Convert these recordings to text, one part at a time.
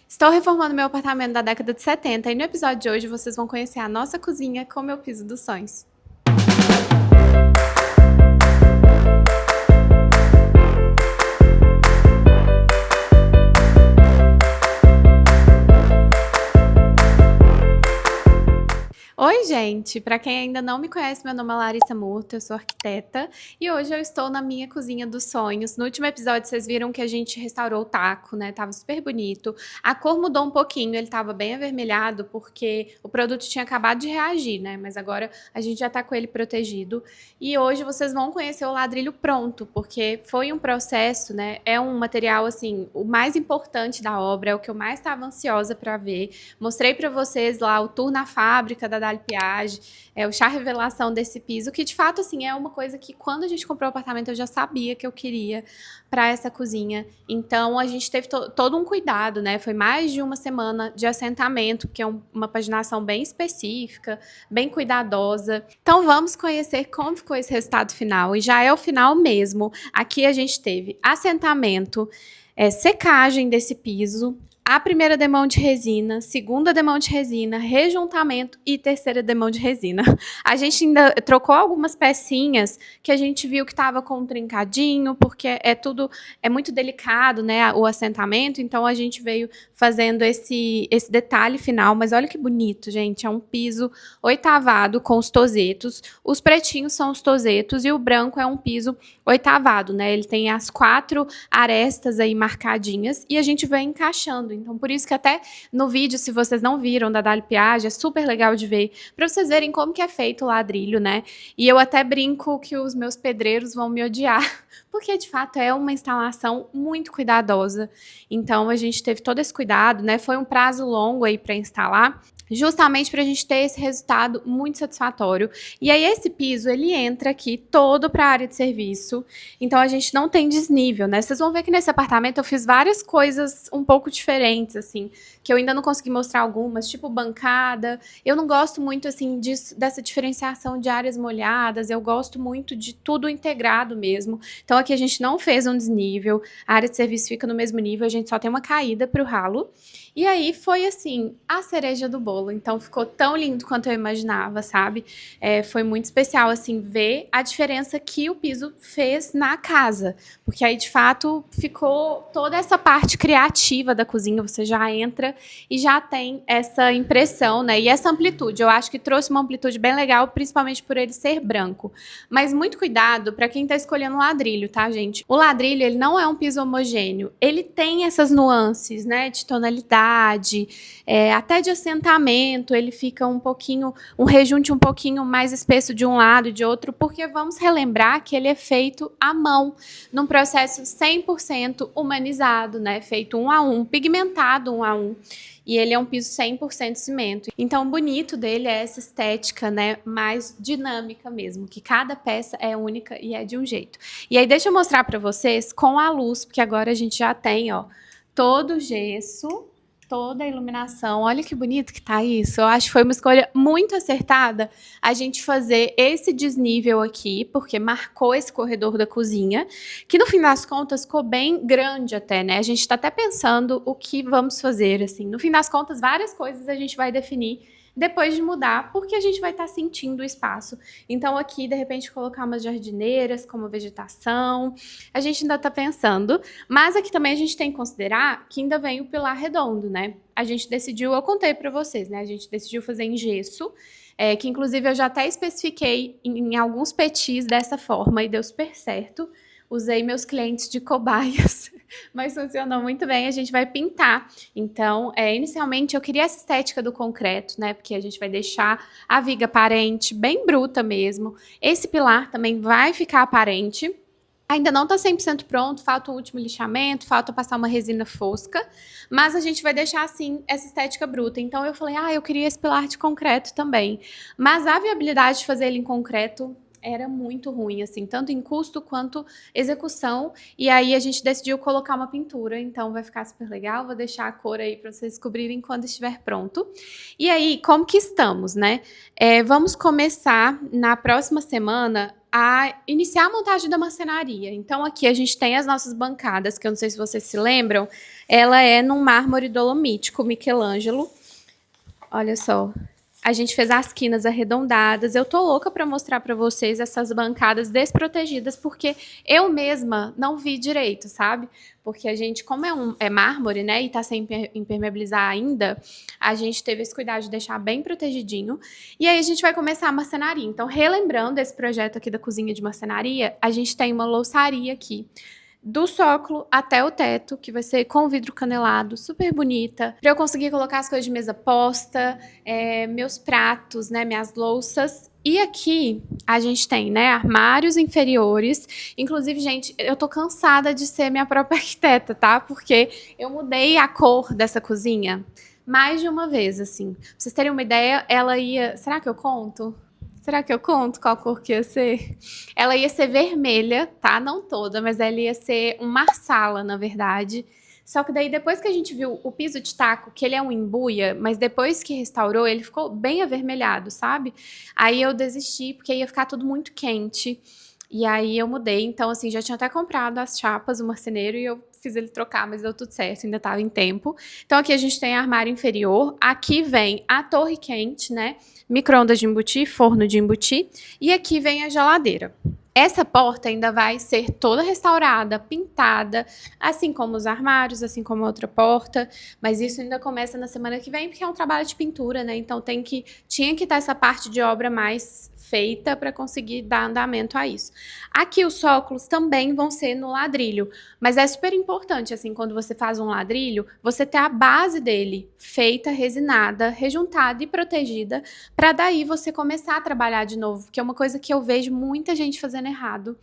Estou reformando meu apartamento da década de 70 e no episódio de hoje vocês vão conhecer a nossa cozinha com meu piso dos sonhos. Oi, gente! Para quem ainda não me conhece, meu nome é Larissa Murta, eu sou arquiteta e hoje eu estou na minha cozinha dos sonhos. No último episódio vocês viram que a gente restaurou o taco, né? Tava super bonito. A cor mudou um pouquinho, ele tava bem avermelhado porque o produto tinha acabado de reagir, né? Mas agora a gente já tá com ele protegido. E hoje vocês vão conhecer o ladrilho pronto, porque foi um processo, né? É um material, assim, o mais importante da obra, é o que eu mais estava ansiosa para ver. Mostrei para vocês lá o tour na fábrica da Dali Piage, o chá revelação desse piso, que de fato assim é uma coisa que quando a gente comprou o apartamento eu já sabia que eu queria para essa cozinha. Então a gente teve todo um cuidado, né? Foi mais de uma semana de assentamento, porque é uma paginação bem específica, bem cuidadosa. Então vamos conhecer como ficou esse resultado final. E já é o final mesmo. Aqui a gente teve assentamento, secagem desse piso, a primeira demão de resina, segunda demão de resina, rejuntamento e terceira demão de resina. A gente ainda trocou algumas pecinhas que a gente viu que estava com um trincadinho, porque é muito delicado, né, o assentamento, então a gente veio fazendo esse detalhe final, mas olha que bonito, gente, é um piso oitavado com os tozetos, os pretinhos são os tozetos e o branco é um piso oitavado, né, ele tem as 4 arestas aí marcadinhas e a gente vem encaixando. Então, por isso que até no vídeo, se vocês não viram da Dali Piage, é super legal de ver, para vocês verem como que é feito o ladrilho, né? E eu até brinco que os meus pedreiros vão me odiar, porque de fato é uma instalação muito cuidadosa. Então, a gente teve todo esse cuidado, né? Foi um prazo longo aí para instalar, justamente para a gente ter esse resultado muito satisfatório. E aí esse piso, ele entra aqui todo para a área de serviço, então a gente não tem desnível, né? Vocês vão ver que nesse apartamento eu fiz várias coisas um pouco diferentes, assim, que eu ainda não consegui mostrar algumas, tipo bancada. Eu não gosto muito, assim, dessa diferenciação de áreas molhadas, eu gosto muito de tudo integrado mesmo. Então aqui a gente não fez um desnível, a área de serviço fica no mesmo nível, a gente só tem uma caída para o ralo. E aí foi, assim, a cereja do bolo. Então ficou tão lindo quanto eu imaginava, sabe? Foi muito especial, assim, ver a diferença que o piso fez na casa. Porque aí, de fato, ficou toda essa parte criativa da cozinha. Você já entra e já tem essa impressão, né? E essa amplitude. Eu acho que trouxe uma amplitude bem legal, principalmente por ele ser branco. Mas muito cuidado para quem está escolhendo o ladrilho, tá, gente? O ladrilho, ele não é um piso homogêneo. Ele tem essas nuances, né? De tonalidade, até de assentamento. Ele fica um rejunte um pouquinho mais espesso de um lado e de outro, porque vamos relembrar que ele é feito à mão, num processo 100% humanizado, né? Feito 1 a 1, pigmentado 1 a 1. E ele é um piso 100% cimento. Então, o bonito dele é essa estética, né, mais dinâmica mesmo, que cada peça é única e é de um jeito. E aí, deixa eu mostrar para vocês com a luz, porque agora a gente já tem, ó, todo o gesso, toda a iluminação. Olha que bonito que tá isso. Eu acho que foi uma escolha muito acertada a gente fazer esse desnível aqui, porque marcou esse corredor da cozinha, que no fim das contas ficou bem grande até, né? A gente tá até pensando o que vamos fazer, assim. No fim das contas, várias coisas a gente vai definir depois de mudar, porque a gente vai estar sentindo o espaço. Então aqui, de repente, colocar umas jardineiras como vegetação, a gente ainda está pensando, mas aqui também a gente tem que considerar que ainda vem o pilar redondo, né? A gente decidiu, eu contei para vocês, né? A gente decidiu fazer em gesso, que inclusive eu já até especifiquei em alguns petis dessa forma e deu super certo. Usei meus clientes de cobaias, mas funcionou muito bem. A gente vai pintar. Então, inicialmente eu queria essa estética do concreto, né? Porque a gente vai deixar a viga aparente, bem bruta mesmo. Esse pilar também vai ficar aparente. Ainda não está 100% pronto, falta um último lixamento, falta passar uma resina fosca, mas a gente vai deixar assim essa estética bruta. Então eu falei, eu queria esse pilar de concreto também. Mas a viabilidade de fazer ele em concreto era muito ruim, assim, tanto em custo quanto execução. E aí a gente decidiu colocar uma pintura, então vai ficar super legal. Vou deixar a cor aí para vocês descobrirem quando estiver pronto. E aí, como que estamos, né? Vamos começar na próxima semana a iniciar a montagem da marcenaria. Então aqui a gente tem as nossas bancadas, que eu não sei se vocês se lembram, ela é num mármore dolomítico, Michelangelo. Olha só. A gente fez as quinas arredondadas. Eu tô louca para mostrar para vocês essas bancadas desprotegidas, porque eu mesma não vi direito, sabe? Porque a gente, como é mármore, né, e tá sem impermeabilizar ainda, a gente teve esse cuidado de deixar bem protegidinho. E aí a gente vai começar a marcenaria. Então, relembrando esse projeto aqui da cozinha de marcenaria, a gente tem uma louçaria aqui, do sócolo até o teto, que vai ser com vidro canelado, super bonita, para eu conseguir colocar as coisas de mesa posta, meus pratos, né, minhas louças. E aqui a gente tem, né, armários inferiores. Inclusive, gente, eu tô cansada de ser minha própria arquiteta, tá? Porque eu mudei a cor dessa cozinha mais de uma vez, assim. Pra vocês terem uma ideia, ela ia... Será que eu conto? Será que eu conto qual cor que ia ser? Ela ia ser vermelha, tá? Não toda, mas ela ia ser um marsala, na verdade. Só que daí, depois que a gente viu o piso de taco, que ele é um embuia, mas depois que restaurou, ele ficou bem avermelhado, sabe? Aí eu desisti, porque ia ficar tudo muito quente. E aí eu mudei. Então, assim, já tinha até comprado as chapas, o marceneiro, e eu fiz ele trocar, mas deu tudo certo, ainda tava em tempo. Então, aqui a gente tem armário inferior. Aqui vem a torre quente, né? Micro-ondas de embutir, forno de embutir. E aqui vem a geladeira. Essa porta ainda vai ser toda restaurada, pintada, assim como os armários, assim como a outra porta, mas isso ainda começa na semana que vem, porque é um trabalho de pintura, né? Então tinha que estar essa parte de obra mais feita para conseguir dar andamento a isso. Aqui os sócolos também vão ser no ladrilho, mas é super importante, assim, quando você faz um ladrilho, você ter a base dele feita, resinada, rejuntada e protegida, para daí você começar a trabalhar de novo, porque é uma coisa que eu vejo muita gente fazendo errado,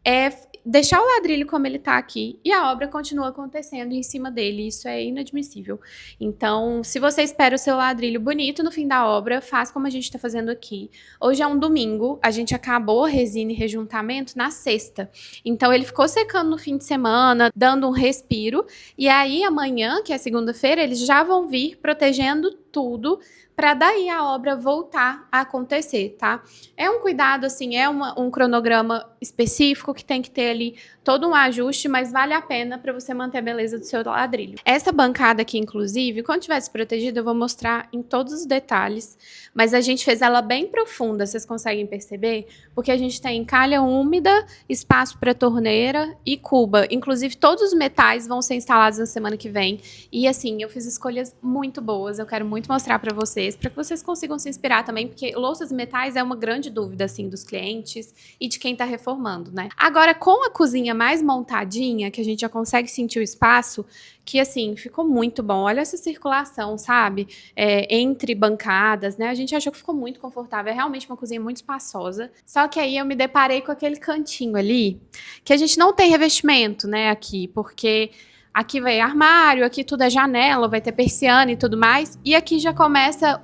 é deixar o ladrilho como ele tá aqui e a obra continua acontecendo em cima dele. Isso é inadmissível. Então, se você espera o seu ladrilho bonito no fim da obra, faz como a gente tá fazendo aqui. Hoje é um domingo, a gente acabou a resina e rejuntamento na sexta. Então, ele ficou secando no fim de semana, dando um respiro. E aí, amanhã, que é segunda-feira, eles já vão vir protegendo tudo, para daí a obra voltar a acontecer, tá? É um cuidado, assim, um cronograma específico que tem que ter ali todo um ajuste, mas vale a pena para você manter a beleza do seu ladrilho. Essa bancada aqui, inclusive, quando tiver desprotegida, eu vou mostrar em todos os detalhes, mas a gente fez ela bem profunda, vocês conseguem perceber? Porque a gente tem calha úmida, espaço para torneira e cuba. Inclusive, todos os metais vão ser instalados na semana que vem. E, assim, eu fiz escolhas muito boas, eu quero muito mostrar para vocês que vocês consigam se inspirar também, porque louças e metais é uma grande dúvida, assim, dos clientes e de quem tá reformando, né? Agora, com a cozinha mais montadinha, que a gente já consegue sentir o espaço, que, assim, ficou muito bom. Olha essa circulação, sabe? Entre bancadas, né? A gente achou que ficou muito confortável. É realmente uma cozinha muito espaçosa. Só que aí eu me deparei com aquele cantinho ali, que a gente não tem revestimento, né, aqui, porque... Aqui vai armário, aqui tudo é janela, vai ter persiana e tudo mais. E aqui já começa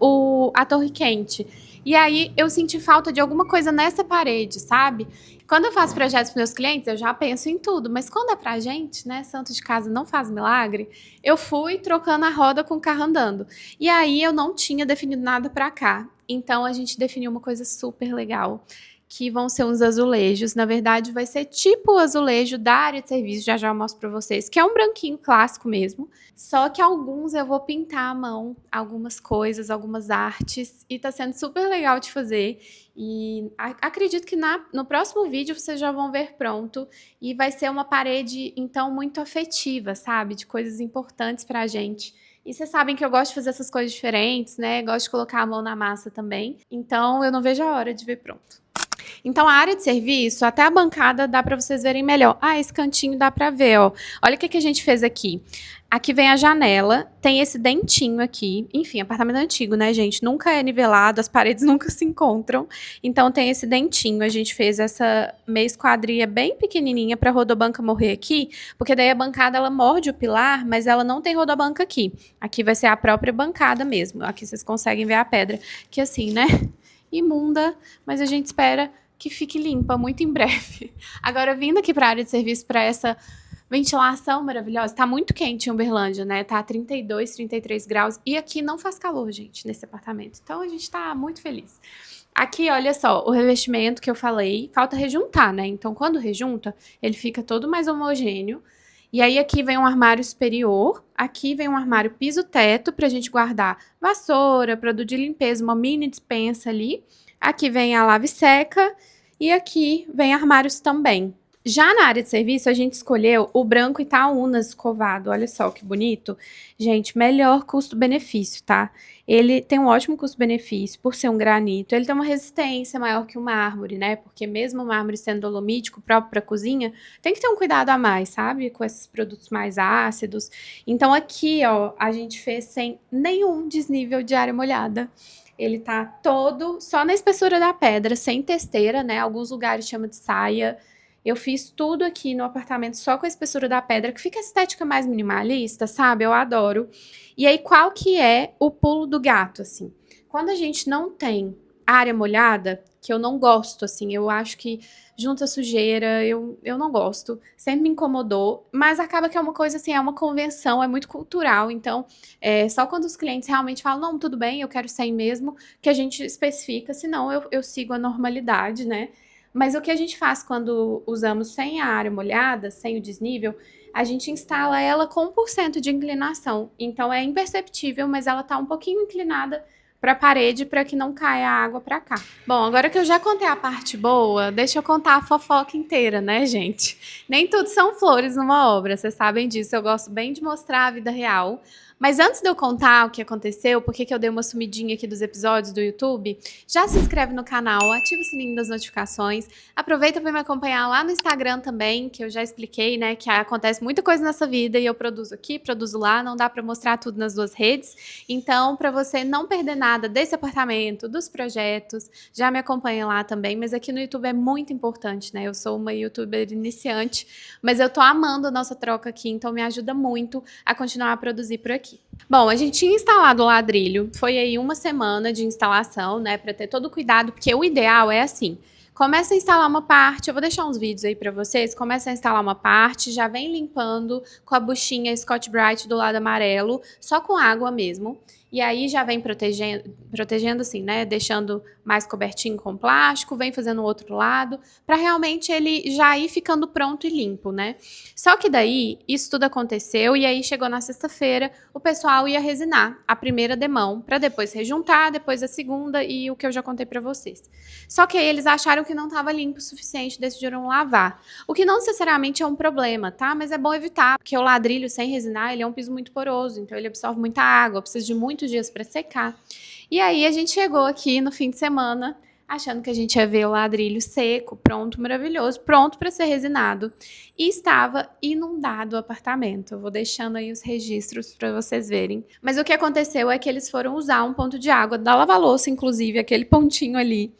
a torre quente. E aí eu senti falta de alguma coisa nessa parede, sabe? Quando eu faço projetos para meus clientes, eu já penso em tudo. Mas quando é pra gente, né? Santo de casa não faz milagre. Eu fui trocando a roda com o carro andando. E aí eu não tinha definido nada pra cá. Então a gente definiu uma coisa super legal, que vão ser uns azulejos. Na verdade, vai ser tipo o azulejo da área de serviço, já eu mostro pra vocês, que é um branquinho clássico mesmo. Só que alguns eu vou pintar à mão, algumas coisas, algumas artes, e tá sendo super legal de fazer. E acredito que no próximo vídeo vocês já vão ver pronto. E vai ser uma parede, então, muito afetiva, sabe? De coisas importantes pra gente. E vocês sabem que eu gosto de fazer essas coisas diferentes, né? Gosto de colocar a mão na massa também. Então, eu não vejo a hora de ver pronto. Então, a área de serviço, até a bancada dá para vocês verem melhor. Ah, esse cantinho dá para ver, ó. Olha o que a gente fez aqui. Aqui vem a janela, tem esse dentinho aqui. Enfim, apartamento antigo, né, gente? Nunca é nivelado, as paredes nunca se encontram. Então, tem esse dentinho. A gente fez essa meia esquadria bem pequenininha para a rodobanca morrer aqui, porque daí a bancada, ela morde o pilar, mas ela não tem rodobanca aqui. Aqui vai ser a própria bancada mesmo. Aqui vocês conseguem ver a pedra, que assim, né? Imunda, mas a gente espera que fique limpa muito em breve. Agora, vindo aqui para a área de serviço, para essa Ventilação maravilhosa. Tá muito quente em Uberlândia, né? Tá 32, 33 graus. E aqui não faz calor, gente, nesse apartamento. Então a gente tá muito feliz. Aqui, olha só, o revestimento que eu falei, falta rejuntar, né? Então, quando rejunta, ele fica todo mais homogêneo. E aí, aqui vem um armário superior, aqui vem um armário piso-teto pra gente guardar vassoura, produto de limpeza, uma mini despensa ali. Aqui vem a lave seca e aqui vem armários também. Já na área de serviço, a gente escolheu o branco Itaúnas escovado. Olha só que bonito. Gente, melhor custo-benefício, tá? Ele tem um ótimo custo-benefício por ser um granito. Ele tem uma resistência maior que o mármore, né? Porque mesmo o mármore sendo dolomítico, próprio para cozinha, tem que ter um cuidado a mais, sabe? Com esses produtos mais ácidos. Então aqui, ó, a gente fez sem nenhum desnível de área molhada. Ele tá todo só na espessura da pedra, sem testeira, né? Alguns lugares chamam de saia. Eu fiz tudo aqui no apartamento só com a espessura da pedra, que fica a estética mais minimalista, sabe? Eu adoro. E aí, qual que é o pulo do gato, assim? Quando a gente não tem área molhada, que eu não gosto, assim, eu acho que junta sujeira, eu não gosto, sempre me incomodou, mas acaba que é uma coisa assim, é uma convenção, é muito cultural, então só quando os clientes realmente falam, não, tudo bem, eu quero sem mesmo, que a gente especifica, senão eu sigo a normalidade, né? Mas o que a gente faz quando usamos sem a área molhada, sem o desnível, a gente instala ela com 1% de inclinação. Então é imperceptível, mas ela tá um pouquinho inclinada para a parede para que não caia a água para cá. Bom, agora que eu já contei a parte boa, deixa eu contar a fofoca inteira, né, gente? Nem tudo são flores numa obra, vocês sabem disso. Eu gosto bem de mostrar a vida real. Mas antes de eu contar o que aconteceu, por que eu dei uma sumidinha aqui dos episódios do YouTube, já se inscreve no canal, ativa o sininho das notificações, aproveita para me acompanhar lá no Instagram também, que eu já expliquei, né, que acontece muita coisa nessa vida e eu produzo aqui, produzo lá, não dá para mostrar tudo nas duas redes. Então, para você não perder nada desse apartamento, dos projetos, já me acompanha lá também, mas aqui no YouTube é muito importante, né? Eu sou uma YouTuber iniciante, mas eu tô amando a nossa troca aqui, então me ajuda muito a continuar a produzir por aqui. Bom, a gente tinha instalado o ladrilho, foi aí uma semana de instalação, né, para ter todo o cuidado, porque o ideal é assim, começa a instalar uma parte, eu vou deixar uns vídeos aí para vocês, começa a instalar uma parte, já vem limpando com a buchinha Scotch-Brite do lado amarelo, só com água mesmo, e aí já vem protegendo assim, né, deixando mais cobertinho com plástico, vem fazendo o outro lado, para realmente ele já ir ficando pronto e limpo, né. Só que daí, isso tudo aconteceu, e aí chegou na sexta-feira, o pessoal ia resinar a primeira demão, para depois rejuntar, depois a segunda e o que eu já contei para vocês. Só que aí eles acharam que não estava limpo o suficiente, decidiram lavar. O que não necessariamente é um problema, tá? Mas é bom evitar, porque o ladrilho sem resinar, ele é um piso muito poroso, então ele absorve muita água, precisa de muitos dias para secar. E aí a gente chegou aqui no fim de semana, achando que a gente ia ver o ladrilho seco, pronto, maravilhoso, pronto para ser resinado. E estava inundado o apartamento. Eu vou deixando aí os registros para vocês verem. Mas o que aconteceu é que eles foram usar um ponto de água da lava-louça, inclusive, aquele pontinho ali,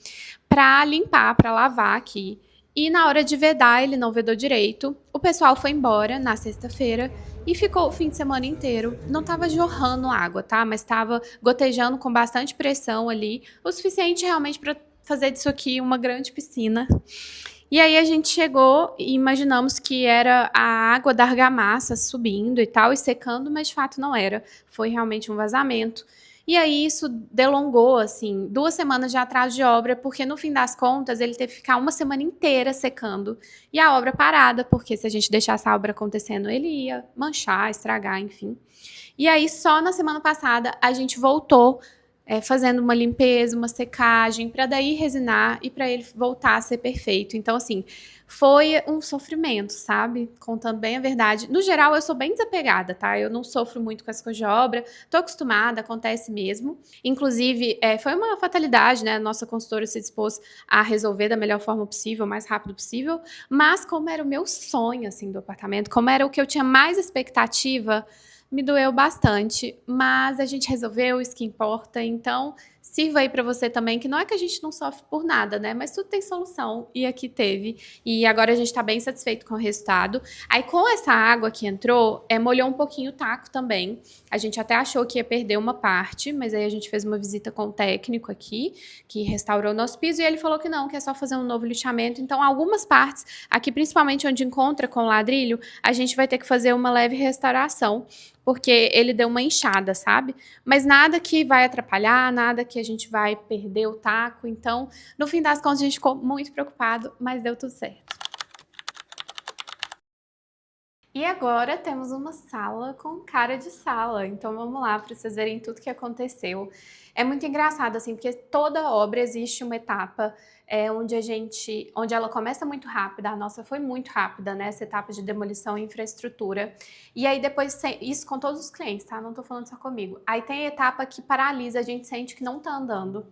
para limpar, para lavar aqui. E na hora de vedar, ele não vedou direito. O pessoal foi embora na sexta-feira e ficou o fim de semana inteiro. Não estava jorrando água, tá? Mas estava gotejando com bastante pressão ali, o suficiente realmente para fazer disso aqui uma grande piscina. E aí a gente chegou e imaginamos que era a água da argamassa subindo e tal, e secando, mas de fato não era. Foi realmente um vazamento. E aí isso delongou, assim, 2 semanas de atraso de obra, porque no fim das contas ele teve que ficar uma semana inteira secando. E a obra parada, porque se a gente deixasse a obra acontecendo, ele ia manchar, estragar, enfim. E aí só na semana passada a gente voltou fazendo uma limpeza, uma secagem, para daí resinar e para ele voltar a ser perfeito. Então, assim, foi um sofrimento, sabe? Contando bem a verdade. No geral, eu sou bem desapegada, tá? Eu não sofro muito com as coisas de obra, tô acostumada, acontece mesmo. Inclusive, foi uma fatalidade, né? A nossa consultora se dispôs a resolver da melhor forma possível, o mais rápido possível, mas como era o meu sonho, assim, do apartamento, como era o que eu tinha mais expectativa, me doeu bastante, mas a gente resolveu, isso que importa. Então, sirva aí pra você também, que não é que a gente não sofre por nada, né, mas tudo tem solução, e aqui teve. E agora a gente tá bem satisfeito com o resultado. Aí com essa água que entrou, molhou um pouquinho o taco também. A gente até achou que ia perder uma parte, mas aí a gente fez uma visita com o técnico aqui, que restaurou o nosso piso, e ele falou que não, que é só fazer um novo lixamento. Então algumas partes, aqui principalmente onde encontra com o ladrilho, a gente vai ter que fazer uma leve restauração, porque ele deu uma inchada, sabe? Mas nada que vai atrapalhar, nada que a gente vai perder o taco. Então, no fim das contas, a gente ficou muito preocupado, mas deu tudo certo. E agora temos uma sala com cara de sala, então vamos lá para vocês verem tudo que aconteceu. É muito engraçado, assim, porque toda obra existe uma etapa onde ela começa muito rápida, a nossa foi muito rápida, né, essa etapa de demolição e infraestrutura, e aí depois, isso com todos os clientes, tá, não tô falando só comigo. Aí tem a etapa que paralisa, a gente sente que não tá andando,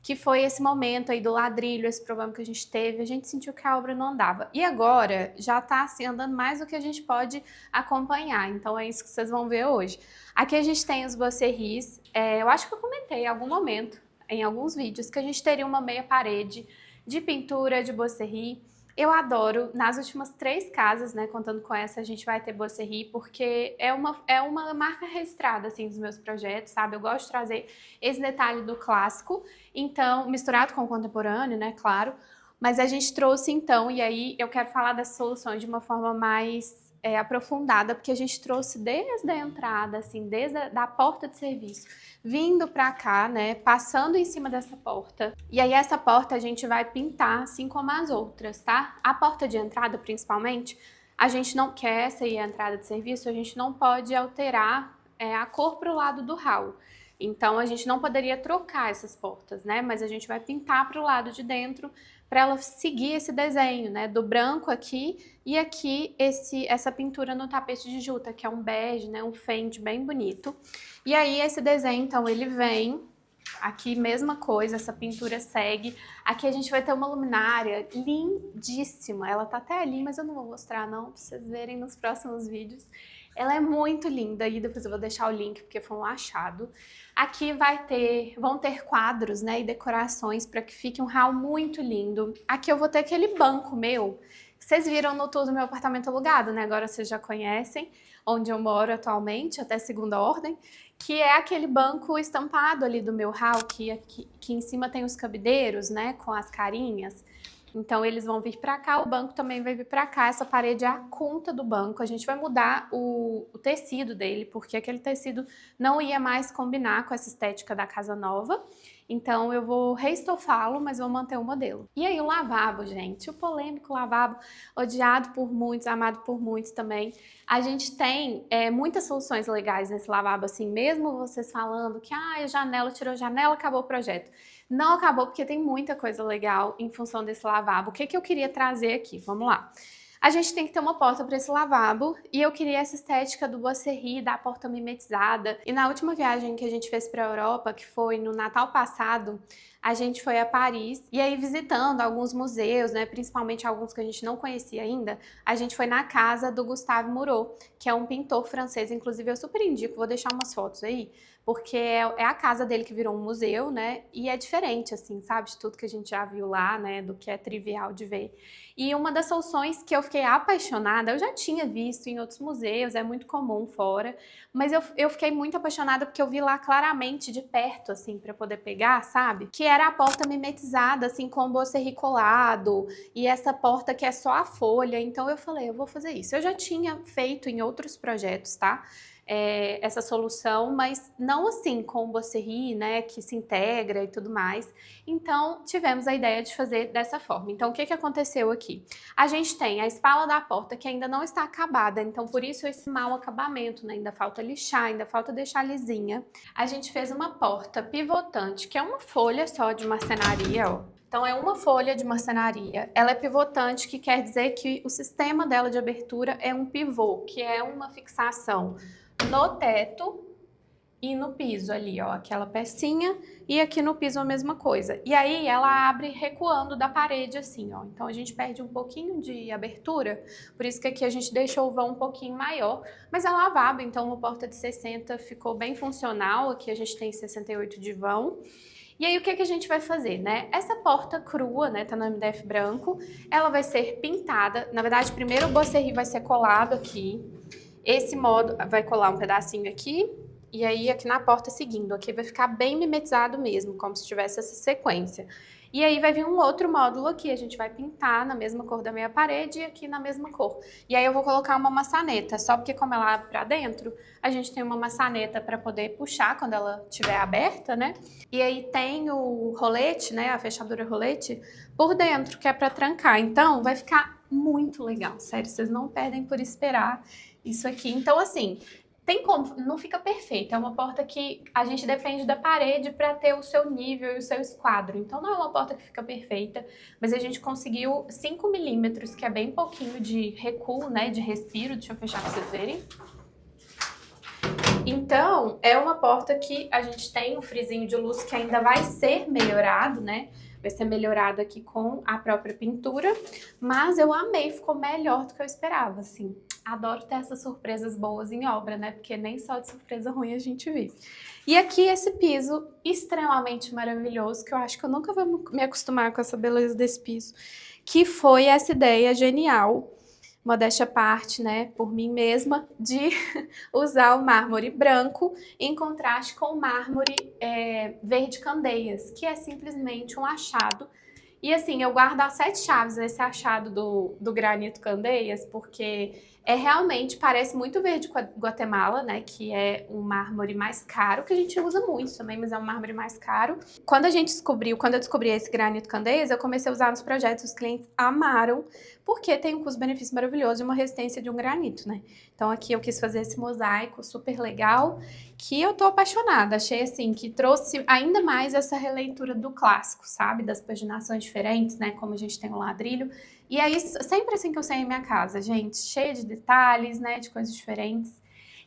que foi esse momento aí do ladrilho, esse problema que a gente teve, a gente sentiu que a obra não andava. E agora já tá assim andando mais do que a gente pode acompanhar, então é isso que vocês vão ver hoje. Aqui a gente tem os bocerris, eu acho que eu comentei em algum momento, em alguns vídeos, que a gente teria uma meia parede de pintura de bocerri. Eu adoro, nas últimas 3 casas, né, contando com essa, a gente vai ter bocerri, porque é uma marca registrada, assim, dos meus projetos, sabe? Eu gosto de trazer esse detalhe do clássico, então, misturado com o contemporâneo, né, claro, mas a gente trouxe, então, e aí eu quero falar das soluções de uma forma mais aprofundada, porque a gente trouxe desde a entrada, assim, desde a porta de serviço, vindo pra cá, né, passando em cima dessa porta. E aí essa porta a gente vai pintar, assim como as outras, tá? A porta de entrada, principalmente, a gente não quer, essa aí é a entrada de serviço, a gente não pode alterar a cor pro lado do hall. Então a gente não poderia trocar essas portas, né? Mas a gente vai pintar pro lado de dentro para ela seguir esse desenho, né? Do branco aqui e aqui essa pintura no tapete de juta, que é um bege, né? Um fende bem bonito. E aí esse desenho, então, ele vem aqui, mesma coisa, essa pintura segue. Aqui a gente vai ter uma luminária lindíssima. Ela tá até ali, mas eu não vou mostrar não, pra vocês verem nos próximos vídeos. Ela é muito linda e depois eu vou deixar o link porque foi um achado. Aqui vão ter quadros, né, e decorações para que fique um hall muito lindo. Aqui eu vou ter aquele banco meu. Vocês viram no tour do meu apartamento alugado, né? Agora vocês já conhecem onde eu moro atualmente, até segunda ordem, que é aquele banco estampado ali do meu hall, que em cima tem os cabideiros, né, com as carinhas. Então eles vão vir para cá, o banco também vai vir para cá, essa parede é a conta do banco, a gente vai mudar o tecido dele, porque aquele tecido não ia mais combinar com essa estética da casa nova, então eu vou reestofá-lo, mas vou manter o modelo. E aí o lavabo, gente, o polêmico lavabo, odiado por muitos, amado por muitos também. A gente tem muitas soluções legais nesse lavabo, assim, mesmo vocês falando que a janela, tirou a janela, acabou o projeto. Não acabou porque tem muita coisa legal em função desse lavabo. O que eu queria trazer aqui? Vamos lá. A gente tem que ter uma porta para esse lavabo e eu queria essa estética do bocerri, da porta mimetizada. E na última viagem que a gente fez para a Europa, que foi no Natal passado, a gente foi a Paris e aí visitando alguns museus, né, principalmente alguns que a gente não conhecia ainda, a gente foi na casa do Gustave Moreau, que é um pintor francês, inclusive eu super indico, vou deixar umas fotos aí, porque é a casa dele que virou um museu, né, e é diferente, assim, sabe, de tudo que a gente já viu lá, né, do que é trivial de ver. E uma das soluções que eu fiquei apaixonada, eu já tinha visto em outros museus, é muito comum fora, mas eu fiquei muito apaixonada porque eu vi lá claramente de perto, assim, para poder pegar, sabe? Que era a porta mimetizada, assim, com o bocerri colado, e essa porta que é só a folha, então eu falei, eu vou fazer isso. Eu já tinha feito em outros projetos, tá? Essa solução, mas não assim com o bocerri, né, que se integra e tudo mais. Então, tivemos a ideia de fazer dessa forma. Então, o que aconteceu aqui? A gente tem a espala da porta que ainda não está acabada, então por isso esse mau acabamento, né? Ainda falta lixar, ainda falta deixar lisinha. A gente fez uma porta pivotante, que é uma folha só de marcenaria, ó. Então é uma folha de marcenaria, ela é pivotante, que quer dizer que o sistema dela de abertura é um pivô, que é uma fixação no teto e no piso ali, ó, aquela pecinha, e aqui no piso a mesma coisa. E aí ela abre recuando da parede assim, ó. Então a gente perde um pouquinho de abertura, por isso que aqui a gente deixou o vão um pouquinho maior, mas é lavabo, então uma porta de 60 ficou bem funcional, aqui a gente tem 68 de vão. E aí, o que que a gente vai fazer, né? Essa porta crua, né, tá no MDF branco, ela vai ser pintada. Na verdade, primeiro o Bocerri vai ser colado aqui. Esse modo vai colar um pedacinho aqui, e aí aqui na porta seguindo. Aqui vai ficar bem mimetizado mesmo, como se tivesse essa sequência. E aí vai vir um outro módulo aqui, a gente vai pintar na mesma cor da meia parede e aqui na mesma cor. E aí eu vou colocar uma maçaneta, só porque como ela abre pra dentro, a gente tem uma maçaneta para poder puxar quando ela estiver aberta, né? E aí tem o rolete, né, a fechadura rolete, por dentro, que é para trancar. Então vai ficar muito legal, sério, vocês não perdem por esperar isso aqui. Então assim, tem como, não fica perfeito, é uma porta que a gente depende da parede para ter o seu nível e o seu esquadro. Então não é uma porta que fica perfeita, mas a gente conseguiu 5 milímetros, que é bem pouquinho de recuo, né, de respiro. Deixa eu fechar para vocês verem. Então, é uma porta que a gente tem um frisinho de luz que ainda vai ser melhorado, né? Vai ser melhorado aqui com a própria pintura, mas eu amei, ficou melhor do que eu esperava, assim. Adoro ter essas surpresas boas em obra, né? Porque nem só de surpresa ruim a gente vive. E aqui esse piso extremamente maravilhoso, que eu acho que eu nunca vou me acostumar com essa beleza desse piso, que foi essa ideia genial, modéstia à parte, né, por mim mesma, de usar o mármore branco em contraste com o mármore verde candeias, que é simplesmente um achado. E assim, eu guardo as 7 chaves esse achado do granito candeias, porque realmente parece muito verde Guatemala, né, que é um mármore mais caro, que a gente usa muito também, mas é um mármore mais caro. Quando eu descobri esse granito candeias, eu comecei a usar nos projetos, os clientes amaram, porque tem um custo-benefício maravilhoso e uma resistência de um granito, né? Então aqui eu quis fazer esse mosaico super legal, que eu tô apaixonada. Achei assim, que trouxe ainda mais essa releitura do clássico, sabe? Das paginações diferentes, né? Como a gente tem o ladrilho. E aí, sempre assim que eu saí em minha casa, gente, cheia de detalhes, né? De coisas diferentes.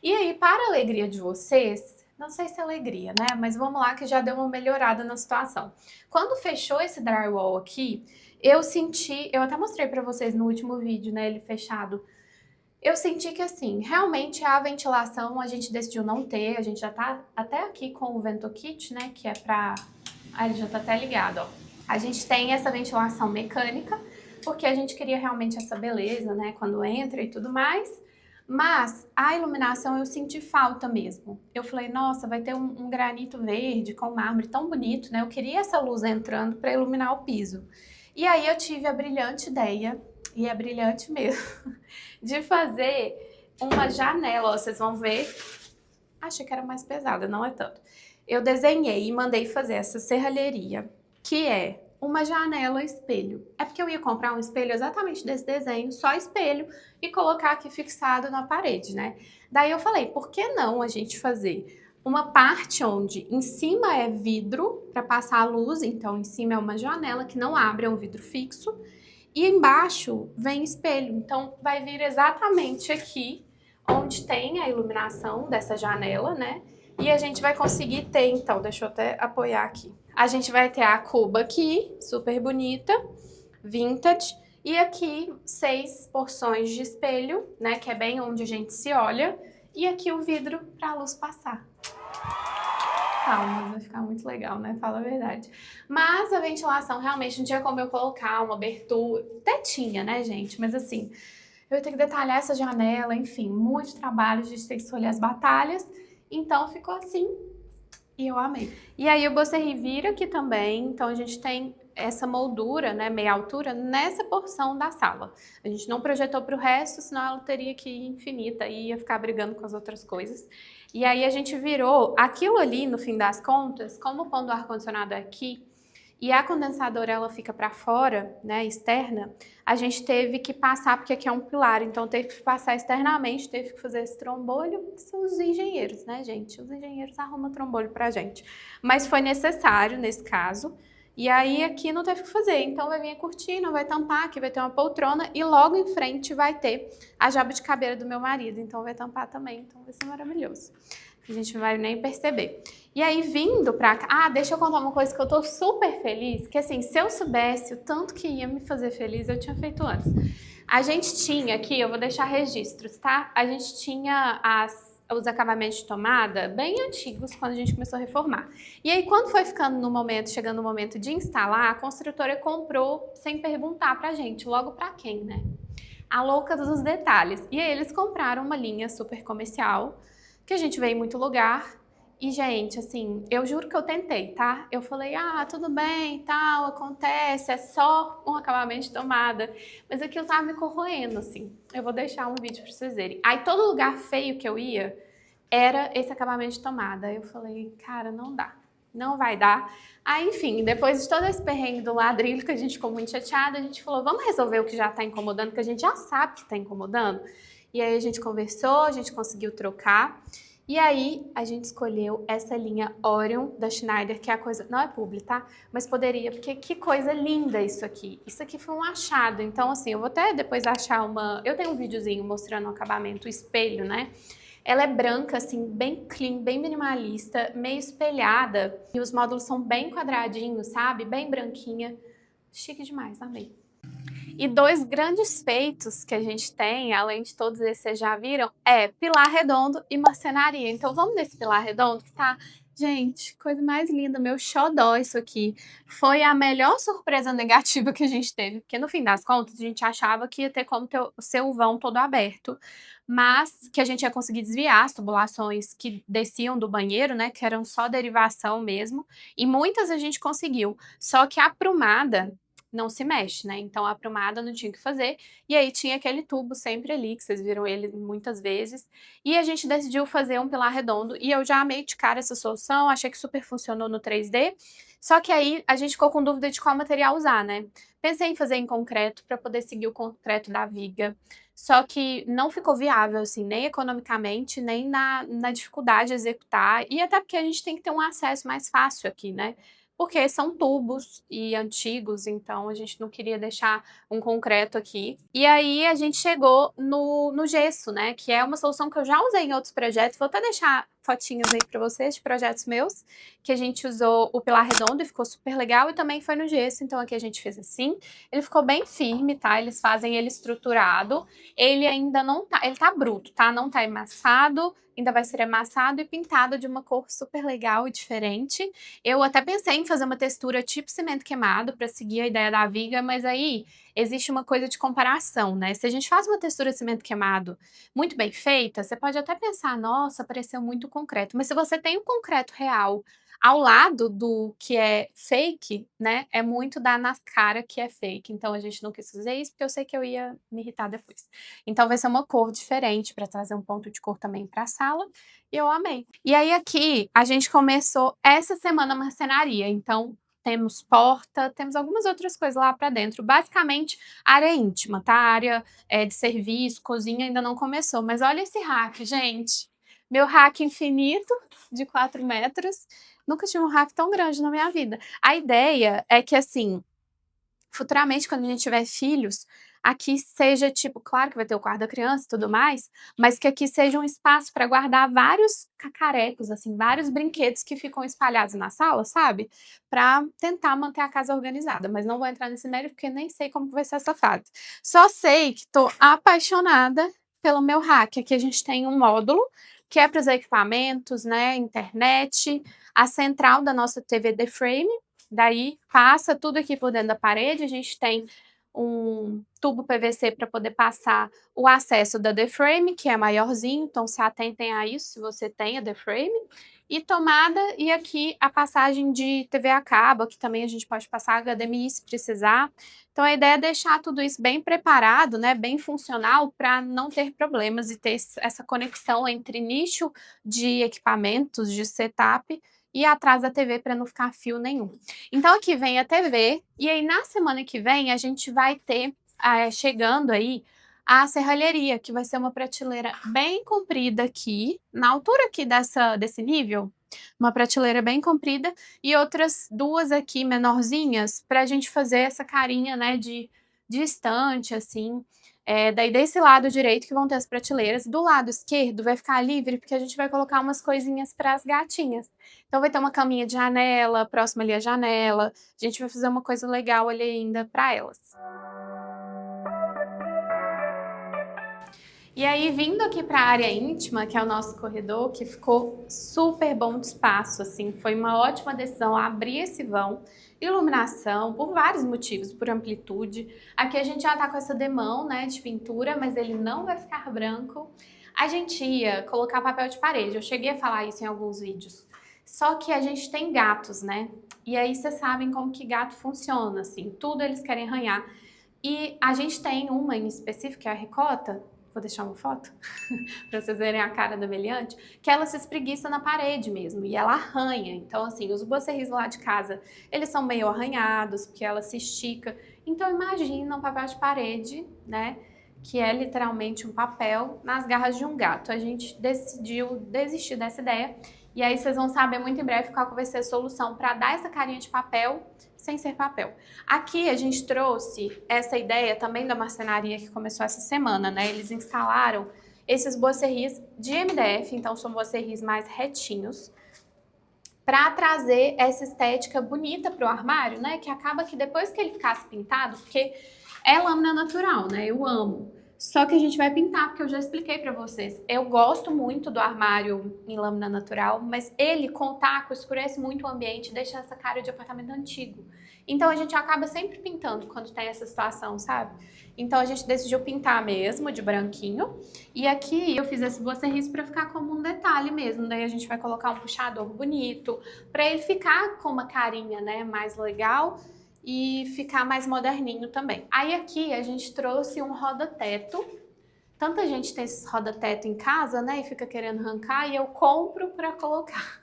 E aí, para a alegria de vocês, não sei se é alegria, né? Mas vamos lá que já deu uma melhorada na situação. Quando fechou esse drywall aqui, eu senti, eu até mostrei pra vocês no último vídeo, né, ele fechado. Eu senti que assim, realmente a ventilação a gente decidiu não ter, a gente já tá até aqui com o VentoKit, né, que é pra... Ah, ele já tá até ligado, ó. A gente tem essa ventilação mecânica, porque a gente queria realmente essa beleza, né, quando entra e tudo mais. Mas a iluminação eu senti falta mesmo. Eu falei, nossa, vai ter um granito verde com mármore tão bonito, né? Eu queria essa luz entrando para iluminar o piso. E aí eu tive a brilhante ideia, e é brilhante mesmo, de fazer uma janela. Ó, vocês vão ver, achei que era mais pesada, não é tanto. Eu desenhei e mandei fazer essa serralheria, que é uma janela espelho. É porque eu ia comprar um espelho exatamente desse desenho, só espelho, e colocar aqui fixado na parede, né? Daí eu falei, por que não a gente fazer uma parte onde em cima é vidro para passar a luz, então em cima é uma janela que não abre, é um vidro fixo, e embaixo vem espelho. Então vai vir exatamente aqui onde tem a iluminação dessa janela, né? E a gente vai conseguir ter, então, deixa eu até apoiar aqui. A gente vai ter a cuba aqui, super bonita, vintage, e aqui 6 porções de espelho, né, que é bem onde a gente se olha, e aqui o vidro para a luz passar. Calma, vai ficar muito legal, né? Fala a verdade. Mas a ventilação realmente não tinha como eu colocar uma abertura. Até tinha, né, gente? Mas assim, eu ia ter que detalhar essa janela, enfim, muito trabalho, a gente tem que escolher as batalhas. Então ficou assim e eu amei. E aí o Bocerri vira aqui também, então a gente tem essa moldura, né, meia altura, nessa porção da sala. A gente não projetou para o resto, senão ela teria que ir infinita e ia ficar brigando com as outras coisas. E aí a gente virou aquilo ali, no fim das contas, como o pão do ar-condicionado é aqui, e a condensadora ela fica para fora, né, externa, a gente teve que passar, porque aqui é um pilar, então teve que passar externamente, teve que fazer esse trombolho. São os engenheiros, né, gente? Os engenheiros arrumam trombolho pra gente. Mas foi necessário nesse caso. E aí aqui não teve que fazer, então vai vir a cortina, vai tampar, aqui vai ter uma poltrona e logo em frente vai ter a jabuticabeira do meu marido, então vai tampar também, então vai ser maravilhoso. A gente não vai nem perceber. E aí vindo pra cá, deixa eu contar uma coisa que eu tô super feliz, que assim, se eu soubesse o tanto que ia me fazer feliz, eu tinha feito antes. A gente tinha aqui, eu vou deixar registros, tá? A gente tinha os acabamentos de tomada bem antigos quando a gente começou a reformar. E aí, quando foi ficando no momento, chegando no momento de instalar, a construtora comprou sem perguntar pra gente, logo pra quem, né? A louca dos detalhes. E aí eles compraram uma linha super comercial, que a gente vê em muito lugar. E, gente, assim, eu juro que eu tentei, tá? Eu falei, tudo bem, tal, acontece, é só um acabamento de tomada. Mas aquilo tava me corroendo, assim. Eu vou deixar um vídeo pra vocês verem. Aí todo lugar feio que eu ia, era esse acabamento de tomada. Aí eu falei, cara, não dá. Não vai dar. Aí, enfim, depois de todo esse perrengue do ladrilho, que a gente ficou muito chateada, a gente falou, vamos resolver o que já tá incomodando, que a gente já sabe que tá incomodando. E aí a gente conversou, a gente conseguiu trocar. E aí a gente escolheu essa linha Orion da Schneider, que é a coisa... Não é publi, tá? Mas poderia, porque que coisa linda isso aqui. Isso aqui foi um achado. Então, assim, eu vou até depois achar uma... Eu tenho um videozinho mostrando o acabamento, o espelho, né? Ela é branca, assim, bem clean, bem minimalista, meio espelhada. E os módulos são bem quadradinhos, sabe? Bem branquinha. Chique demais, amei. E dois grandes feitos que a gente tem, além de todos esses que vocês já viram, é pilar redondo e marcenaria. Então vamos nesse pilar redondo que tá... Gente, coisa mais linda, meu xodó isso aqui. Foi a melhor surpresa negativa que a gente teve, porque no fim das contas a gente achava que ia ter como ter o seu vão todo aberto, mas que a gente ia conseguir desviar as tubulações que desciam do banheiro, né, que eram só derivação mesmo, e muitas a gente conseguiu. Só que a aprumada não se mexe, né? Então a aprumada não tinha o que fazer. E aí tinha aquele tubo sempre ali, que vocês viram ele muitas vezes. E a gente decidiu fazer um pilar redondo. E eu já amei de cara essa solução, achei que super funcionou no 3D. Só que aí a gente ficou com dúvida de qual material usar, né? Pensei em fazer em concreto para poder seguir o concreto da viga. Só que não ficou viável, assim, nem economicamente, nem na dificuldade de executar. E até porque a gente tem que ter um acesso mais fácil aqui, né? Porque são tubos e antigos, então a gente não queria deixar um concreto aqui. E aí a gente chegou no gesso, né, que é uma solução que eu já usei em outros projetos, vou até deixar fotinhos aí pra vocês de projetos meus, que a gente usou o pilar redondo e ficou super legal, e também foi no gesso, então aqui a gente fez assim. Ele ficou bem firme, tá? Eles fazem ele estruturado, ele ainda não tá, ele tá bruto, tá? Não tá emassado, ainda vai ser amassado e pintado de uma cor super legal e diferente. Eu até pensei em fazer uma textura tipo cimento queimado para seguir a ideia da viga, mas aí existe uma coisa de comparação, né? Se a gente faz uma textura de cimento queimado muito bem feita, você pode até pensar, nossa, pareceu muito concreto. Mas se você tem um concreto real ao lado do que é fake, né? É muito dar na cara que é fake. Então a gente não quis fazer isso porque eu sei que eu ia me irritar depois. Então vai ser uma cor diferente para trazer um ponto de cor também para a sala. E eu amei. E aí aqui a gente começou essa semana a marcenaria. Então temos porta, temos algumas outras coisas lá para dentro. Basicamente, área íntima, tá? Área de serviço, cozinha ainda não começou. Mas olha esse rack, gente. Meu rack infinito, de 4 metros. Nunca tive um rack tão grande na minha vida. A ideia é que, assim, futuramente, quando a gente tiver filhos, aqui seja, tipo, claro que vai ter o quarto da criança e tudo mais, mas que aqui seja um espaço para guardar vários cacarecos, assim, vários brinquedos que ficam espalhados na sala, sabe? Para tentar manter a casa organizada. Mas não vou entrar nesse mérito porque nem sei como vai ser essa fase. Só sei que tô apaixonada pelo meu rack. Aqui a gente tem um módulo que é para os equipamentos, né, internet, a central da nossa TV The Frame. Daí passa tudo aqui por dentro da parede, a gente tem um tubo PVC para poder passar o acesso da The Frame, que é maiorzinho, então se atentem a isso se você tem a The Frame. E tomada, e aqui a passagem de TV a cabo, que também a gente pode passar HDMI se precisar. Então a ideia é deixar tudo isso bem preparado, né, bem funcional, para não ter problemas e ter essa conexão entre nicho de equipamentos, de setup, e atrás da TV para não ficar fio nenhum. Então aqui vem a TV, e aí na semana que vem a gente vai ter, chegando aí, a serralheria, que vai ser uma prateleira bem comprida aqui, na altura aqui desse nível, uma prateleira bem comprida, e outras duas aqui menorzinhas, para a gente fazer essa carinha, né, de estante, assim. Daí desse lado direito que vão ter as prateleiras, do lado esquerdo vai ficar livre, porque a gente vai colocar umas coisinhas para as gatinhas. Então vai ter uma caminha de janela, próxima ali a janela, a gente vai fazer uma coisa legal ali ainda para elas. E aí, vindo aqui para a área íntima, que é o nosso corredor, que ficou super bom de espaço, assim, foi uma ótima decisão abrir esse vão, iluminação, por vários motivos, por amplitude. Aqui a gente já tá com essa demão, né, de pintura, mas ele não vai ficar branco. A gente ia colocar papel de parede, eu cheguei a falar isso em alguns vídeos. Só que a gente tem gatos, né? E aí vocês sabem como que gato funciona, assim, tudo eles querem arranhar. E a gente tem uma em específico, que é a ricota, vou deixar uma foto para vocês verem a cara da Meliante, que ela se espreguiça na parede mesmo, e ela arranha. Então, assim, os bocerris lá de casa, eles são meio arranhados, porque ela se estica. Então, imagina um papel de parede, né, que é literalmente um papel nas garras de um gato. A gente decidiu desistir dessa ideia, e aí vocês vão saber muito em breve qual vai ser a solução para dar essa carinha de papel sem ser papel. Aqui a gente trouxe essa ideia também da marcenaria que começou essa semana, né? Eles instalaram esses bocerris de MDF, então são bocerris mais retinhos, para trazer essa estética bonita para o armário, né? Que acaba que depois que ele ficasse pintado, porque é lâmina natural, né? Eu amo. Só que a gente vai pintar, porque eu já expliquei pra vocês. Eu gosto muito do armário em lâmina natural, mas ele, com taco, escurece muito o ambiente e deixa essa cara de apartamento antigo. Então a gente acaba sempre pintando quando tem essa situação, sabe? Então a gente decidiu pintar mesmo, de branquinho. E aqui eu fiz esse bocerris pra ficar como um detalhe mesmo. Daí a gente vai colocar um puxador bonito, pra ele ficar com uma carinha, né, mais legal e ficar mais moderninho também. Aí aqui a gente trouxe um roda-teto. Tanta gente tem esses roda-teto em casa, né, e fica querendo arrancar, e eu compro para colocar.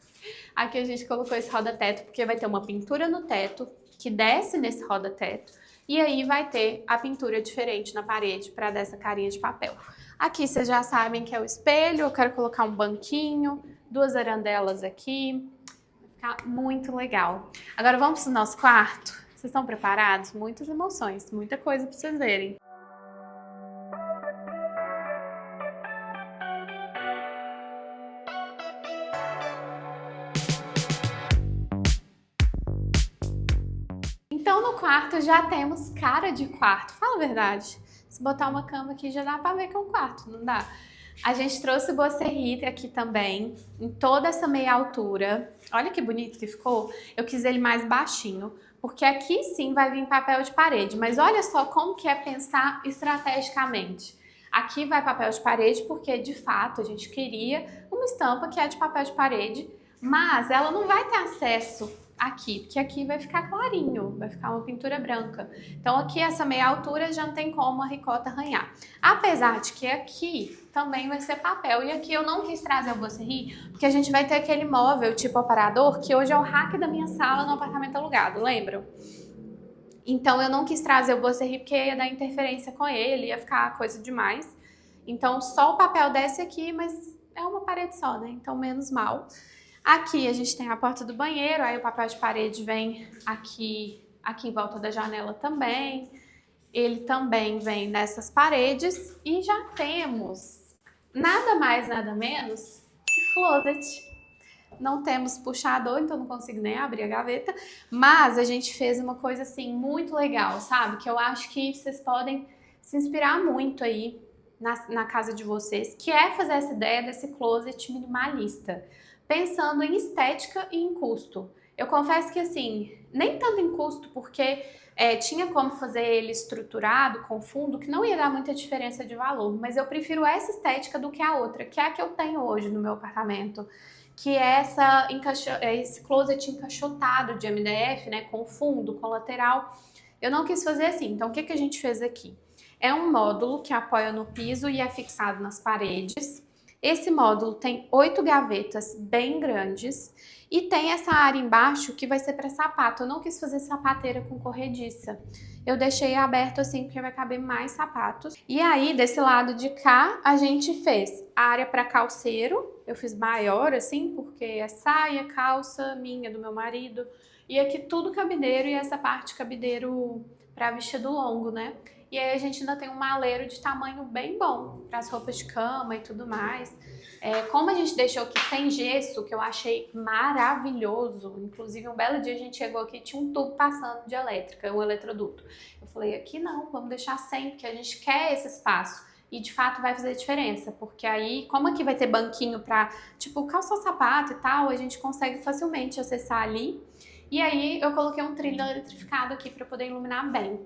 Aqui a gente colocou esse roda-teto porque vai ter uma pintura no teto que desce nesse roda-teto, e aí vai ter a pintura diferente na parede para dar essa carinha de papel. Aqui vocês já sabem que é o espelho, eu quero colocar um banquinho, duas arandelas aqui, vai ficar muito legal. Agora vamos pro nosso quarto? Vocês estão preparados? Muitas emoções, muita coisa para vocês verem. Então no quarto já temos cara de quarto, fala a verdade. Se botar uma cama aqui já dá pra ver que é um quarto, não dá? A gente trouxe o bocerri aqui também, em toda essa meia altura. Olha que bonito que ficou. Eu quis ele mais baixinho, porque aqui sim vai vir papel de parede. Mas olha só como que é pensar estrategicamente. Aqui vai papel de parede porque, de fato, a gente queria uma estampa que é de papel de parede, mas ela não vai ter acesso aqui, porque aqui vai ficar clarinho, vai ficar uma pintura branca. Então aqui essa meia altura já não tem como a ricota arranhar. Apesar de que aqui também vai ser papel, e aqui eu não quis trazer o bocerri, porque a gente vai ter aquele móvel tipo aparador, que hoje é o rack da minha sala no apartamento alugado, lembram? Então eu não quis trazer o bocerri porque ia dar interferência com ele, ia ficar coisa demais. Então só o papel desce aqui, mas é uma parede só, né? Então menos mal. Aqui a gente tem a porta do banheiro, aí o papel de parede vem aqui em volta da janela também. Ele também vem nessas paredes e já temos nada mais, nada menos que closet. Não temos puxador, então não consigo nem abrir a gaveta, mas a gente fez uma coisa assim muito legal, sabe? Que eu acho que vocês podem se inspirar muito aí na casa de vocês, que é fazer essa ideia desse closet minimalista, pensando em estética e em custo. Eu confesso que assim, nem tanto em custo, porque tinha como fazer ele estruturado, com fundo, que não ia dar muita diferença de valor, mas eu prefiro essa estética do que a outra, que é a que eu tenho hoje no meu apartamento, que é esse closet encaixotado de MDF, né, com fundo, com lateral. Eu não quis fazer assim, então o que a gente fez aqui? É um módulo que apoia no piso e é fixado nas paredes. Esse módulo tem 8 gavetas bem grandes e tem essa área embaixo que vai ser para sapato. Eu não quis fazer sapateira com corrediça. Eu deixei aberto assim porque vai caber mais sapatos. E aí, desse lado de cá, a gente fez a área para calceiro. Eu fiz maior assim, porque é saia, calça minha, do meu marido. E aqui tudo cabideiro e essa parte cabideiro para vestido longo, né? E aí a gente ainda tem um maleiro de tamanho bem bom para as roupas de cama e tudo mais. Como a gente deixou aqui sem gesso, que eu achei maravilhoso, inclusive um belo dia a gente chegou aqui e tinha um tubo passando de elétrica, um eletroduto. Eu falei, aqui não, vamos deixar sem, porque a gente quer esse espaço. e de fato vai fazer diferença, porque aí, como aqui vai ter banquinho pra, tipo, calçar o sapato e tal, a gente consegue facilmente acessar ali. E aí eu coloquei um trilho eletrificado aqui para poder iluminar bem.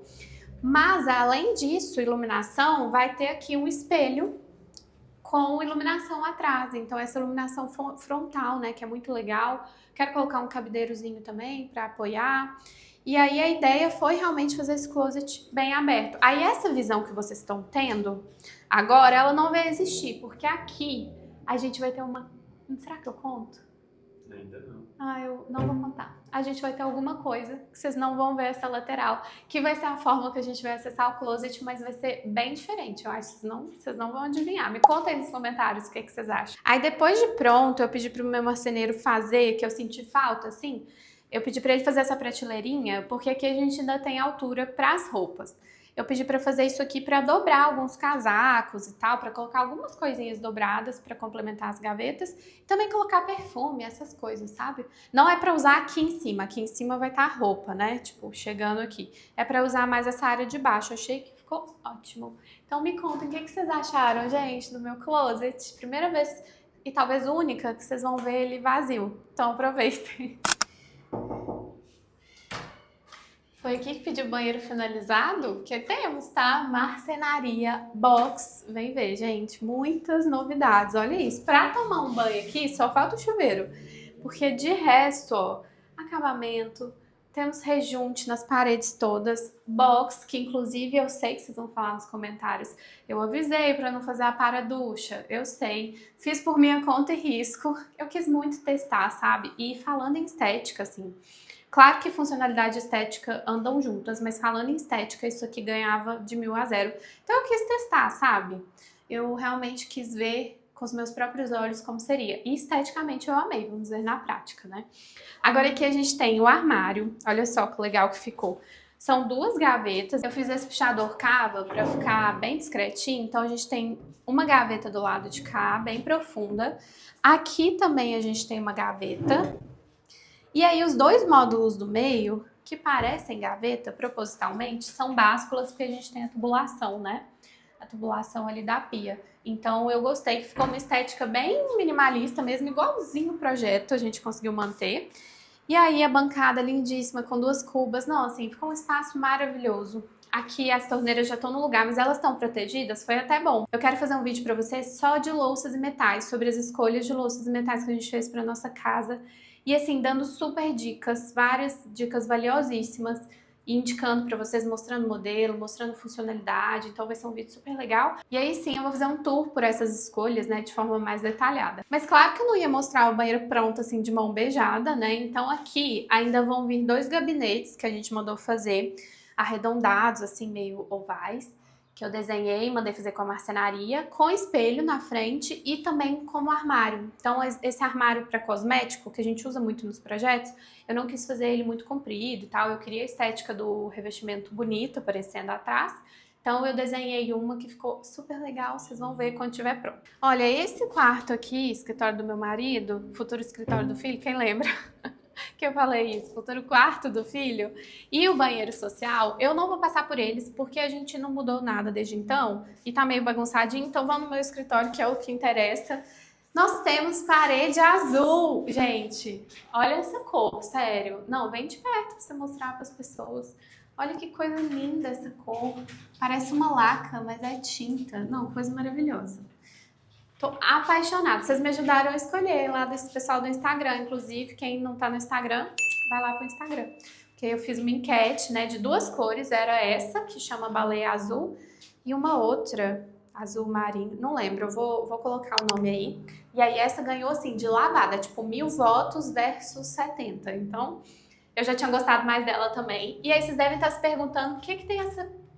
Mas além disso, iluminação, vai ter aqui um espelho com iluminação atrás. Então essa iluminação frontal, né, que é muito legal. Quero colocar um cabideirozinho também para apoiar. E aí a ideia foi realmente fazer esse closet bem aberto. Aí essa visão que vocês estão tendo agora, ela não vai existir, porque aqui a gente vai ter uma... Será que eu conto? Ainda não. Eu não vou contar. A gente vai ter alguma coisa que vocês não vão ver essa lateral, que vai ser a forma que a gente vai acessar o closet, mas vai ser bem diferente. Eu acho que vocês não vão adivinhar. Me conta aí nos comentários o que vocês acham. Aí depois de pronto, eu pedi pro meu marceneiro fazer, que eu senti falta, assim, eu pedi pra ele fazer essa prateleirinha, porque aqui a gente ainda tem altura pras roupas. Eu pedi pra fazer isso aqui pra dobrar alguns casacos e tal, pra colocar algumas coisinhas dobradas pra complementar as gavetas. E também colocar perfume, essas coisas, sabe? Não é pra usar aqui em cima vai estar a roupa, né? Tipo, chegando aqui. É pra usar mais essa área de baixo. Eu achei que ficou ótimo. Então me contem o que vocês acharam, gente, do meu closet. Primeira vez e talvez única que vocês vão ver ele vazio. Então aproveitem. Foi aqui que pediu banheiro finalizado? Que temos, tá? Marcenaria Box. Vem ver, gente. Muitas novidades. Olha isso. Pra tomar um banho aqui, só falta o chuveiro. Porque de resto, ó, acabamento, temos rejunte nas paredes todas. Box, que inclusive eu sei que vocês vão falar nos comentários. Eu avisei pra não fazer a para-ducha. Eu sei. Fiz por minha conta e risco. Eu quis muito testar, sabe? E falando em estética, assim... Claro que funcionalidade e estética andam juntas, mas falando em estética, isso aqui ganhava de 1000 a 0. Então eu quis testar, sabe? Eu realmente quis ver com os meus próprios olhos como seria. E esteticamente eu amei, vamos dizer, na prática, né? Agora aqui a gente tem o armário. Olha só que legal que ficou. São duas gavetas. Eu fiz esse puxador cava pra ficar bem discretinho. Então a gente tem uma gaveta do lado de cá, bem profunda. Aqui também a gente tem uma gaveta. E aí os dois módulos do meio, que parecem gaveta propositalmente, são básculas porque a gente tem a tubulação, né? A tubulação ali da pia. Então eu gostei que ficou uma estética bem minimalista mesmo, igualzinho o projeto, a gente conseguiu manter. E aí a bancada lindíssima com duas cubas, não, assim, ficou um espaço maravilhoso. Aqui as torneiras já estão no lugar, mas elas estão protegidas, foi até bom. Eu quero fazer um vídeo pra vocês só de louças e metais, sobre as escolhas de louças e metais que a gente fez pra nossa casa. E assim, dando super dicas, várias dicas valiosíssimas, e indicando pra vocês, mostrando modelo, mostrando funcionalidade, então vai ser um vídeo super legal. E aí sim, eu vou fazer um tour por essas escolhas, né, de forma mais detalhada. Mas claro que eu não ia mostrar o banheiro pronto, assim, de mão beijada, né, então aqui ainda vão vir dois gabinetes que a gente mandou fazer, arredondados, assim, meio ovais, que eu desenhei, mandei fazer com a marcenaria, com espelho na frente e também como armário. Então esse armário para cosmético, que a gente usa muito nos projetos, eu não quis fazer ele muito comprido e tal, eu queria a estética do revestimento bonito aparecendo atrás. Então eu desenhei uma que ficou super legal, vocês vão ver quando estiver pronto. Olha, esse quarto aqui, escritório do meu marido, futuro escritório do filho, quem lembra? Que eu falei isso, futuro quarto do filho, e o banheiro social, eu não vou passar por eles porque a gente não mudou nada desde então e tá meio bagunçadinho, então vamos no meu escritório, que é o que interessa. Nós temos parede azul, gente, olha essa cor, sério, não, vem de perto pra você mostrar para as pessoas. Olha que coisa linda essa cor, parece uma laca, mas é tinta, não, coisa maravilhosa. Tô apaixonada. Vocês me ajudaram a escolher lá desse pessoal do Instagram. Inclusive, quem não tá no Instagram, vai lá pro Instagram. Porque eu fiz uma enquete, né, de duas cores. Era essa, que chama Baleia Azul, e uma outra, azul marinho. Não lembro, eu vou colocar o nome aí. E aí essa ganhou, assim, de lavada. Tipo, 1000 votos versus 70. Então, eu já tinha gostado mais dela também. E aí vocês devem estar se perguntando o que que tem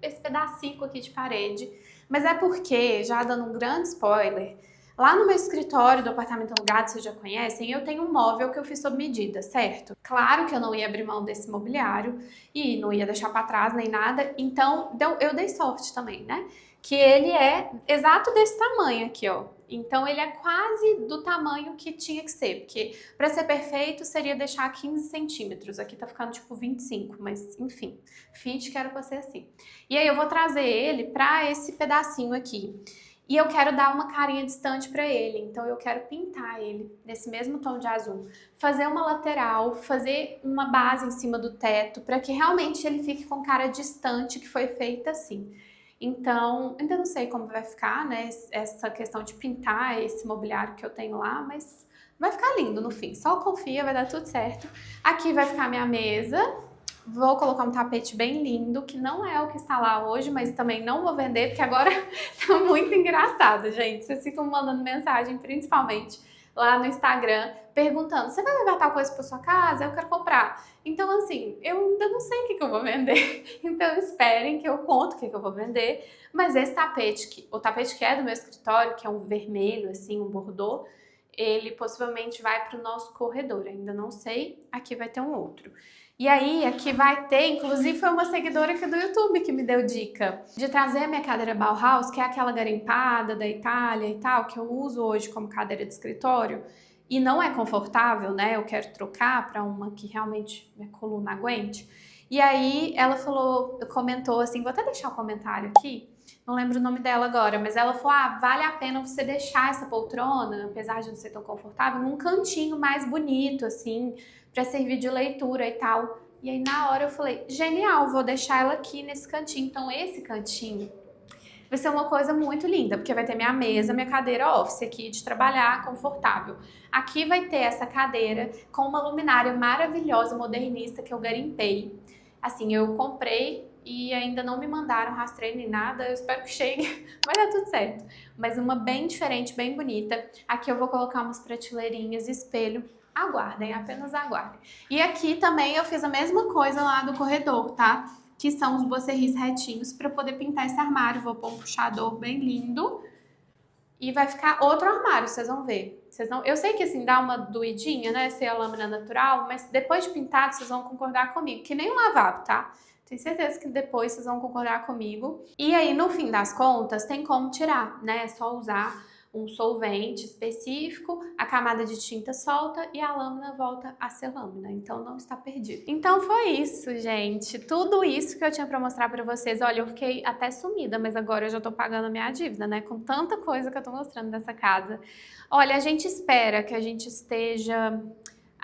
esse pedacinho aqui de parede. Mas é porque, já dando um grande spoiler... Lá no meu escritório do apartamento alugado, vocês já conhecem, eu tenho um móvel que eu fiz sob medida, certo? Claro que eu não ia abrir mão desse mobiliário e não ia deixar pra trás nem nada, então eu dei sorte também, né? Que ele é exato desse tamanho aqui, ó. Então ele é quase do tamanho que tinha que ser, porque para ser perfeito seria deixar 15 centímetros. Aqui tá ficando tipo 25, mas enfim, fit que era pra ser assim. E aí eu vou trazer ele pra esse pedacinho aqui. E eu quero dar uma carinha distante pra ele, então eu quero pintar ele nesse mesmo tom de azul. Fazer uma lateral, fazer uma base em cima do teto, pra que realmente ele fique com cara distante, que foi feita assim. Então, ainda não sei como vai ficar, né, essa questão de pintar esse mobiliário que eu tenho lá, mas vai ficar lindo no fim. Só confia, vai dar tudo certo. Aqui vai ficar minha mesa. Vou colocar um tapete bem lindo, que não é o que está lá hoje, mas também não vou vender, porque agora tá muito engraçado, gente. Vocês ficam mandando mensagem, principalmente lá no Instagram, perguntando: você vai levar tal coisa para sua casa? Eu quero comprar. Então, assim, eu ainda não sei o que eu vou vender. Então, esperem que eu conto o que eu vou vender. Mas esse tapete, o tapete que é do meu escritório, que é um vermelho, assim, um bordô, ele possivelmente vai para o nosso corredor. Ainda não sei. Aqui vai ter um outro. E aí, aqui vai ter, inclusive foi uma seguidora aqui do YouTube que me deu dica de trazer a minha cadeira Bauhaus, que é aquela garimpada da Itália e tal, que eu uso hoje como cadeira de escritório, e não é confortável, né? Eu quero trocar para uma que realmente minha coluna aguente. E aí, ela falou, comentou assim, vou até deixar o comentário aqui, não lembro o nome dela agora, mas ela falou, vale a pena você deixar essa poltrona, apesar de não ser tão confortável, num cantinho mais bonito, assim, para servir de leitura e tal. E aí na hora eu falei, genial, vou deixar ela aqui nesse cantinho. Então esse cantinho vai ser uma coisa muito linda, porque vai ter minha mesa, minha cadeira office aqui de trabalhar confortável. Aqui vai ter essa cadeira com uma luminária maravilhosa, modernista, que eu garimpei. Assim, eu comprei e ainda não me mandaram rastreio nem nada, eu espero que chegue, vai dar tudo certo. Mas uma bem diferente, bem bonita. Aqui eu vou colocar umas prateleirinhas, espelho. Aguardem, apenas aguardem. E aqui também eu fiz a mesma coisa lá do corredor, tá? Que são os bocerris retinhos para poder pintar esse armário. Vou pôr um puxador bem lindo e vai ficar outro armário, vocês vão ver. Eu sei que assim dá uma doidinha, né, ser a lâmina natural, mas depois de pintado vocês vão concordar comigo, que nem um lavabo, tá? Tenho certeza que depois vocês vão concordar comigo. E aí, no fim das contas, tem como tirar, né? É só usar um solvente específico, a camada de tinta solta e a lâmina volta a ser lâmina, então não está perdido. Então foi isso, gente, tudo isso que eu tinha para mostrar para vocês. Olha, eu fiquei até sumida, mas agora eu já tô pagando a minha dívida, né, com tanta coisa que eu tô mostrando dessa casa. Olha, a gente espera que a gente esteja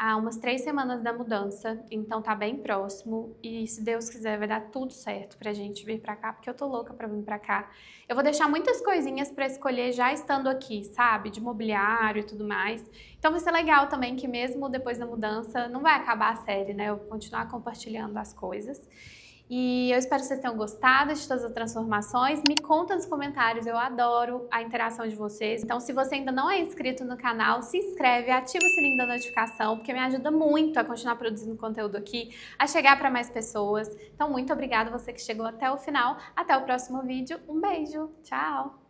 há umas 3 semanas da mudança, então tá bem próximo e se Deus quiser vai dar tudo certo pra gente vir pra cá, porque eu tô louca pra vir pra cá. Eu vou deixar muitas coisinhas pra escolher já estando aqui, sabe? De mobiliário e tudo mais. Então vai ser legal também que mesmo depois da mudança não vai acabar a série, né? Eu vou continuar compartilhando as coisas. E eu espero que vocês tenham gostado de todas as transformações. Me conta nos comentários, eu adoro a interação de vocês. Então, se você ainda não é inscrito no canal, se inscreve, ativa o sininho da notificação, porque me ajuda muito a continuar produzindo conteúdo aqui, a chegar para mais pessoas. Então, muito obrigada você que chegou até o final. Até o próximo vídeo. Um beijo. Tchau!